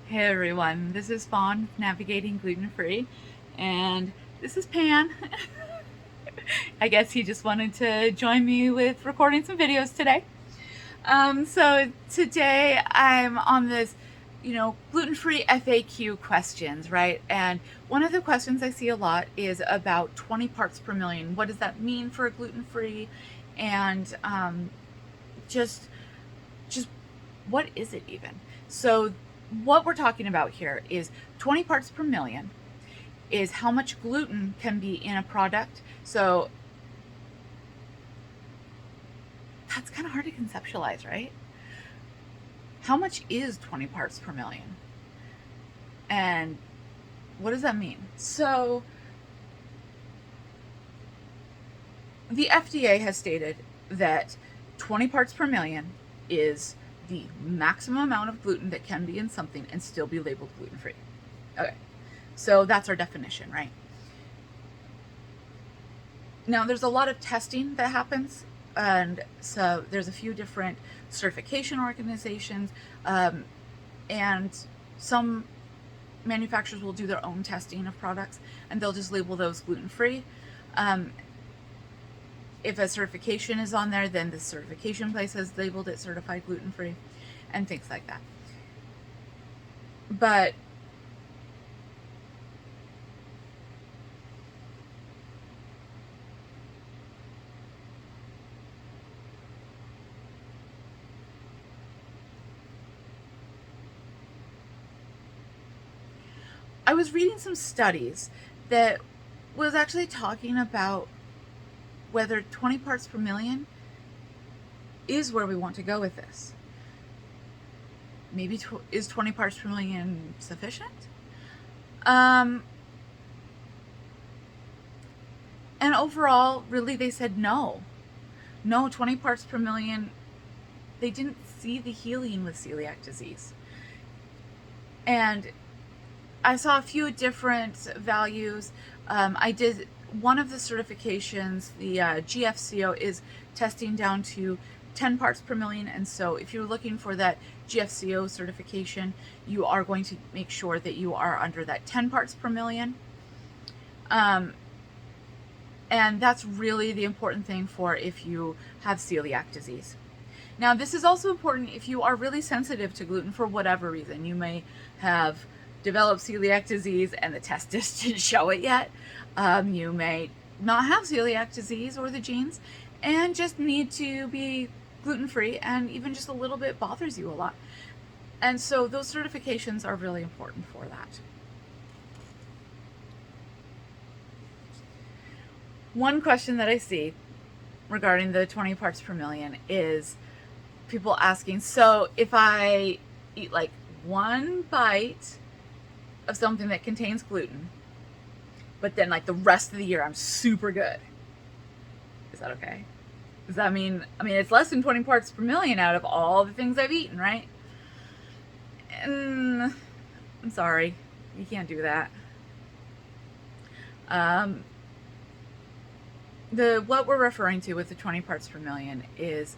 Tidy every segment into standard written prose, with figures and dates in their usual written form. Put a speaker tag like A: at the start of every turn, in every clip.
A: Hey everyone, this is Fawn, Navigating Gluten Free, and this is Pan. I guess he just wanted to join me with recording some videos today. So today I'm on this, gluten-free FAQ questions, right? And one of the questions I see a lot is about 20 parts per million. What does that mean for a gluten-free? And just just what is it even? So what we're talking about here is 20 parts per million is how much gluten can be in a product. So that's kind of hard to conceptualize, right? How much is 20 parts per million? And what does that mean? So the FDA has stated that 20 parts per million is the maximum amount of gluten that can be in something and still be labeled gluten free. Okay, so that's our definition, right? Now, there's a lot of testing that happens, and so there's a few different certification organizations, and some manufacturers will do their own testing of products, and they'll just label those gluten free. Um, if a certification is on there, then the certification place has labeled it certified gluten free, and things like that. But I was reading some studies that was actually talking about whether 20 parts per million is where we want to go with this. Maybe is 20 parts per million sufficient? Um, and overall, really, they said no. No, 20 parts per million, they didn't see the healing with celiac disease. And I saw a few different values. I did one of the certifications, the GFCO, is testing down to 10 parts per million. And so if you're looking for that GFCO certification, you are going to make sure that you are under that 10 parts per million. And that's really the important thing for if you have celiac disease. Now, this is also important if you are really sensitive to gluten for whatever reason. You may have developed celiac disease and the test just didn't show it yet. You may not have celiac disease or the genes and just need to be gluten-free, and even just a little bit bothers you a lot. And so those certifications are really important for that. One question that I see regarding the 20 parts per million is people asking, so if I eat like one bite of something that contains gluten, but then like the rest of the year I'm super good, is that okay? Does that mean, it's less than 20 parts per million out of all the things I've eaten, right? And I'm sorry, you can't do that. Um, what we're referring to with the 20 parts per million is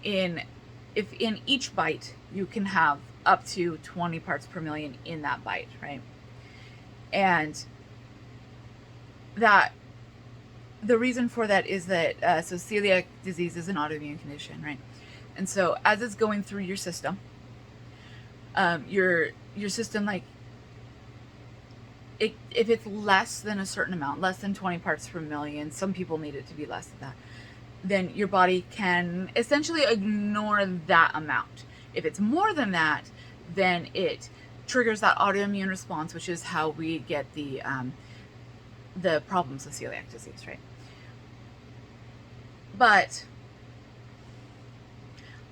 A: if in each bite you can have up to 20 parts per million in that bite, right? And that the reason for that is that so celiac disease is an autoimmune condition, right? And so as it's going through your system, your system, like if it's less than a certain amount, less than 20 parts per million, some people need it to be less than that, then your body can essentially ignore that amount. If it's more than that, then it triggers that autoimmune response, which is how we get the problems of celiac disease, right? But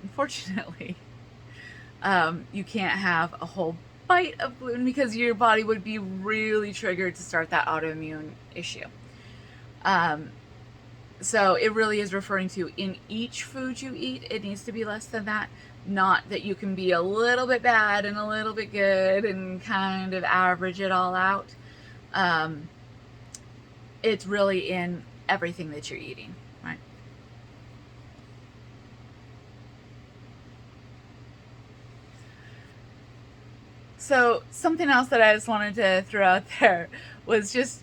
A: unfortunately, you can't have a whole bite of gluten because your body would be really triggered to start that autoimmune issue. So it really is referring to in each food you eat, it needs to be less than that. Not that you can be a little bit bad and a little bit good and kind of average it all out. It's really in everything that you're eating, right? So something else that I just wanted to throw out there was just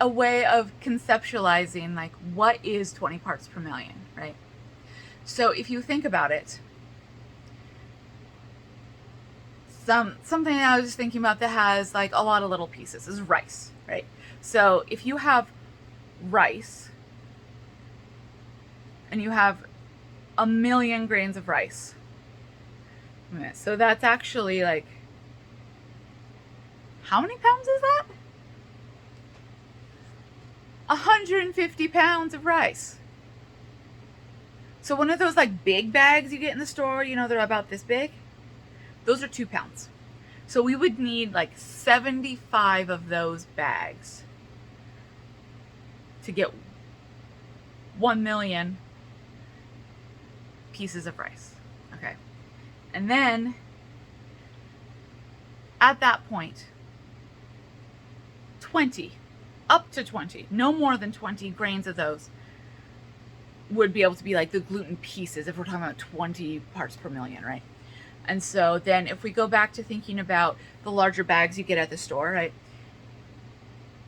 A: a way of conceptualizing like what is 20 parts per million, right? So if you think about it, something I was just thinking about that has like a lot of little pieces is rice, right? So if you have rice and you have 1,000,000 grains of rice, so that's actually like, how many pounds is that? 150 pounds of rice. So one of those like big bags you get in the store, you know, they're about this big. Those are 2 pounds. So we would need like 75 of those bags to get 1,000,000 pieces of rice. Okay. And then at that point, 20, up to 20, no more than 20 grains of those would be able to be like the gluten pieces if we're talking about 20 parts per million, right? And so then if we go back to thinking about the larger bags you get at the store, right?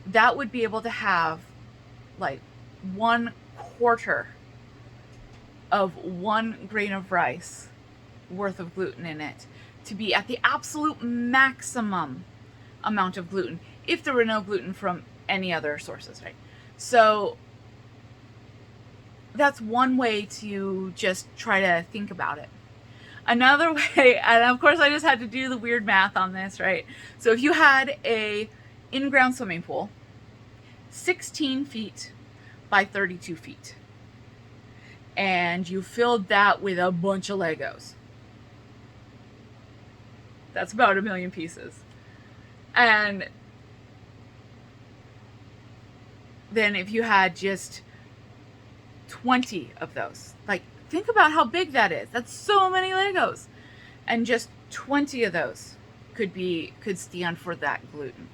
A: That would be able to have like 1/4 of 1 grain of rice worth of gluten in it to be at the absolute maximum amount of gluten if there were no gluten from any other sources, right? So that's one way to just try to think about it. Another way, and of course I just had to do the weird math on this, right? So if you had a in-ground swimming pool, 16 feet by 32 feet, and you filled that with a bunch of Legos, that's about 1,000,000 pieces. And then if you had just 20 of those, like think about how big that is. That's so many Legos. And just 20 of those could stand for that gluten.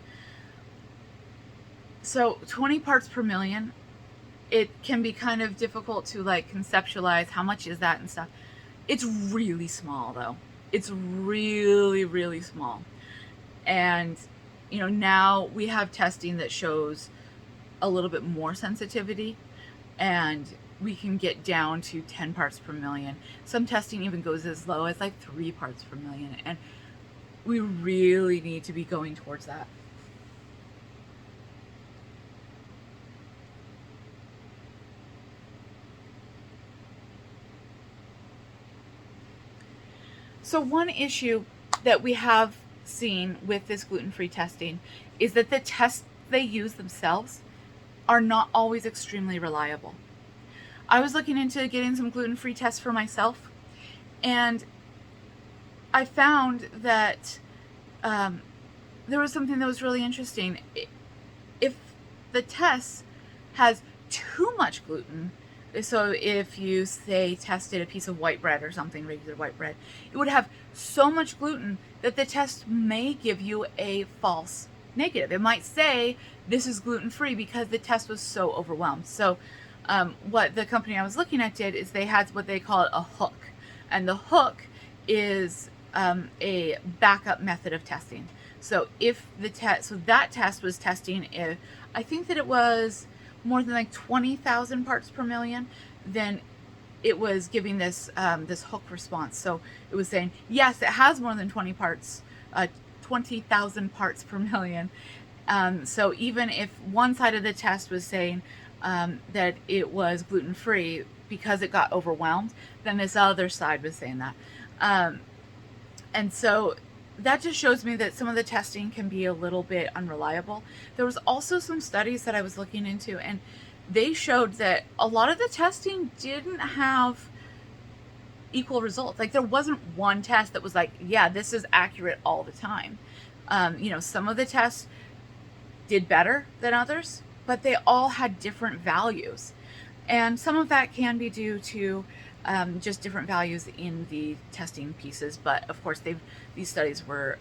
A: So 20 parts per million, it can be kind of difficult to like conceptualize how much is that and stuff. It's really small though. It's really, really small. And you know, now we have testing that shows a little bit more sensitivity, and we can get down to 10 parts per million. Some testing even goes as low as like 3 parts per million, and we really need to be going towards that. So one issue that we have seen with this gluten-free testing is that the tests they use themselves are not always extremely reliable. I was looking into getting some gluten-free tests for myself, and I found that there was something that was really interesting. If the test has too much gluten, so if you say tested a piece of white bread or something, regular white bread, it would have so much gluten that the test may give you a false negative. It might say this is gluten-free because the test was so overwhelmed. So what the company I was looking at did is they had what they call a hook, and the hook is a backup method of testing. So if the that test was testing, if I think that it was more than like 20,000 parts per million, then it was giving this this hook response. So it was saying yes, it has more than 20,000 parts per million. So even if one side of the test was saying that it was gluten-free because it got overwhelmed, then this other side was saying that. And so that just shows me that some of the testing can be a little bit unreliable. There was also some studies that I was looking into, and they showed that a lot of the testing didn't have equal results. Like there wasn't one test that was like, yeah, this is accurate all the time. You know, some of the tests did better than others, but they all had different values. And some of that can be due to just different values in the testing pieces. But of course, these studies were,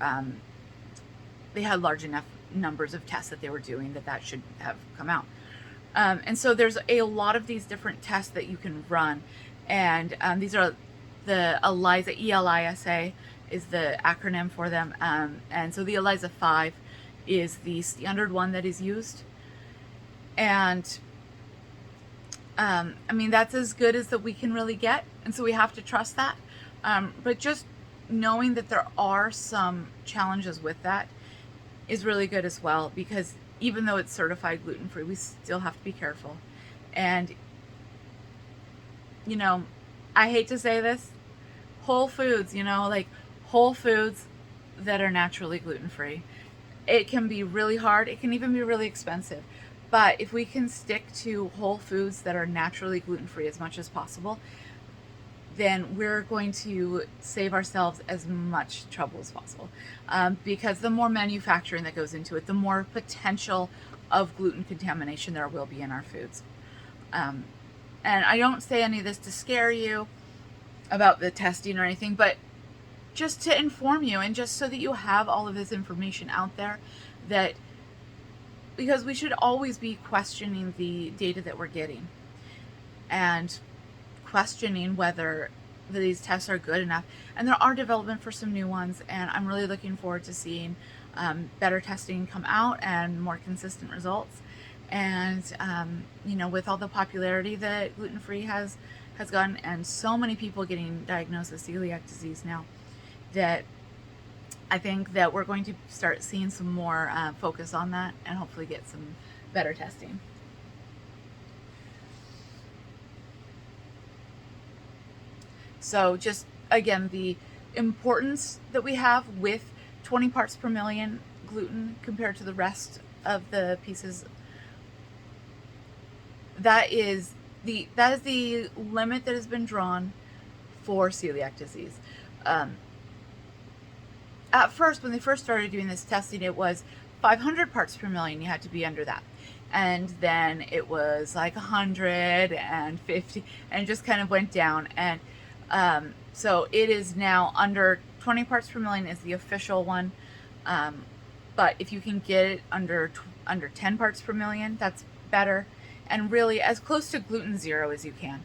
A: they had large enough numbers of tests that they were doing that should have come out. And so there's a lot of these different tests that you can run. And these are the ELISA, ELISA, is the acronym for them. And so the ELISA 5 is the standard one that is used. And I mean, that's as good as that we can really get. And so we have to trust that. But just knowing that there are some challenges with that is really good as well, because even though it's certified gluten-free, we still have to be careful. And, you know, I hate to say this, whole foods, like whole foods that are naturally gluten-free, it can be really hard. It can even be really expensive. But if we can stick to whole foods that are naturally gluten-free as much as possible, then we're going to save ourselves as much trouble as possible. Because the more manufacturing that goes into it, the more potential of gluten contamination there will be in our foods. And I don't say any of this to scare you about the testing or anything, but just to inform you, and just so that you have all of this information out there, that because we should always be questioning the data that we're getting and questioning whether these tests are good enough. And there are development for some new ones, and I'm really looking forward to seeing better testing come out and more consistent results. And with all the popularity that gluten-free has gotten, and so many people getting diagnosed with celiac disease now, that I think that we're going to start seeing some more focus on that, and hopefully get some better testing. So just again, the importance that we have with 20 parts per million gluten compared to the rest of the pieces, that is the limit that has been drawn for celiac disease. At first, when they first started doing this testing, it was 500 parts per million. You had to be under that. And then it was like 150, and it just kind of went down. And so it is now under 20 parts per million is the official one. But if you can get it under 10 parts per million, that's better. And really as close to gluten zero as you can,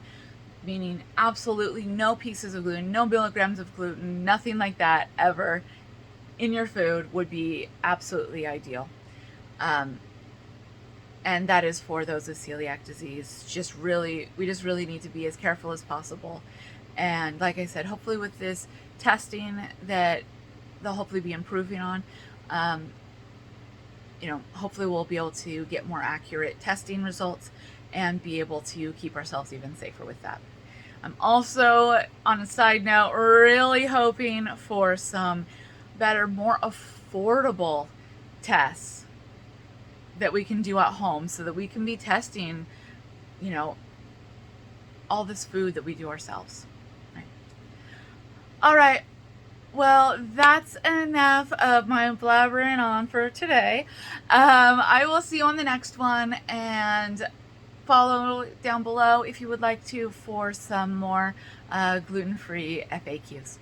A: meaning absolutely no pieces of gluten, no milligrams of gluten, nothing like that ever in your food would be absolutely ideal. And that is for those with celiac disease. We just really need to be as careful as possible. And like I said, hopefully with this testing that they'll hopefully be improving on, hopefully we'll be able to get more accurate testing results and be able to keep ourselves even safer with that. I'm also, on a side note, really hoping for some better, more affordable tests that we can do at home, so that we can be testing, all this food that we do ourselves. Right. All right. Well, that's enough of my blabbering on for today. I will see you on the next one, and follow down below if you would like to for some more gluten-free FAQs.